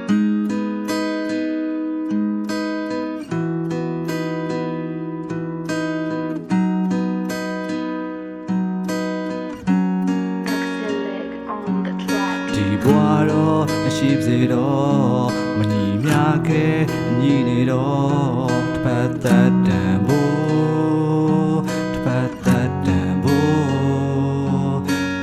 ဒီဘွားတော့အရှိစေတော့မညီမြခဲညီနေတော့တစ်ဖက်သက်တန်ဖို့တစ်ဖက်သက်တန်ဖို့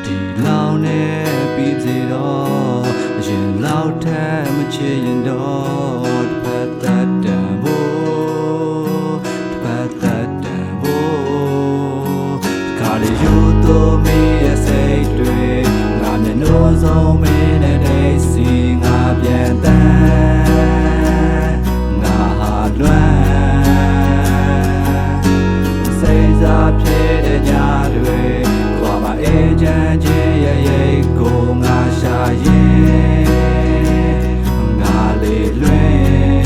ဒီလောင်နဲ့ပြီးစေတော့အရင်လောက်ထက်မချစ်ရင်တော့တစ်ဖက်သက်တန်ဖို့တစ်ဖက်သက်တန်ဖို့ခါလေးယူတော့မင်းရဲ့စိတ်တွေငါမျက်နှာဆုံးမင်းနဲ့ဒိတ်စီငါပြန်တန်းငါဟာလွမ်းစိတ်စားဖြစ်တဲ့ညတွေခွာမအေးချမ်းခြင်းရဲ့ရိတ်ကိုငါရှာရင်ငါလေးလွင်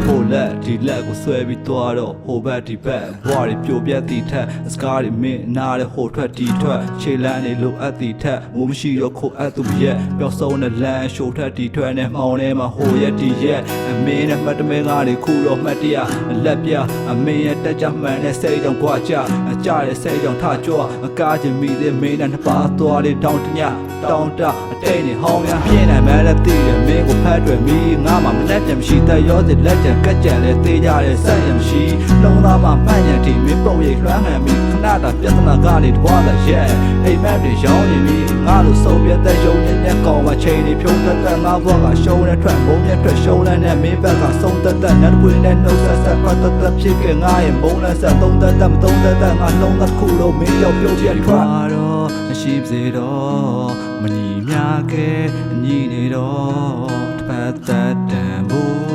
ဖို့လက်ဒီလက်ကိုဆွဲပြီးသွားတော့ဟိုဘက်ဒီဘက်ဘွားတွေပြိုပြက်တီထက်စကားတွေမင်းနားတဲ့ဟိုထွက်ဒီထွက်ခြေလမ်းတွေလိုအပ်တီထက်မိုးမရှိတော့ခိုအပ်သူရဲ့ပျောက်ဆုံးတဲ့လမ်းရှို့ထွက်ဒီထွက်နဲ့မှောင်ထဲမှာဟိုရက်ဒီရက်အမင်းနဲ့မှတ်တမဲကားတွေခုတော့မှတ်တရလက်ပြအမင်းရဲ့တက်ကြမှန်တဲ့စိတ်ကြောင့်ကြွားကြအကြတဲ့စိတ်ကြောင့်ထကြွအကားချင်မိတဲ့မင်းနဲ့နှစ်ပါးသွားတဲ့တောင်းတညတောင်းတအတိတ်နဲ့ဟောင်းရပြင်းနိုင်မဲ့လက်တည်တဲ့မင်းကိုဖတ်တွယ်မိငါမှမလက်ပြန်မရှိတဲ့ရောတဲ့လက်ကြကကြံတဲ့သေးကြတဲ့ဆက်ရမရှိလုံးသားမှမှန်ရတီမင်းပုံရိပ်လွှမ်းဟန်ပြီးခဏတာပြဿနာကားတွေတွားလာရဲ့အိမ်မက်တွေရောင်းနေပြီးငါလိုစုံပြတဲ့ရုံနဲ့မျက်ကောင်မှာချိန်တွေဖြုံးသက်သက်ငါဘွားကရှုံးတဲ့ထွက်မုံနဲ့ထွက်ရှုံးတဲ့မင်းဘက်ကဆုံးသက်သက်နဲ့ပွေနဲ့နှုတ်ဆက်ဆက်ပတ်သက်သက်ဖြစ်ခဲ့ငါရဲ့မုံနဲ့ဆက်သုံးသက်သက်မသုံးသက်သက်ငါလုံးသက်ခုလုံးမင်းရောက်ပြုတ်ပြထွက်တော့အရှိစေတော့မညီမြခဲညီနေတော့တစ်ဖက်သက်တန်ဖို့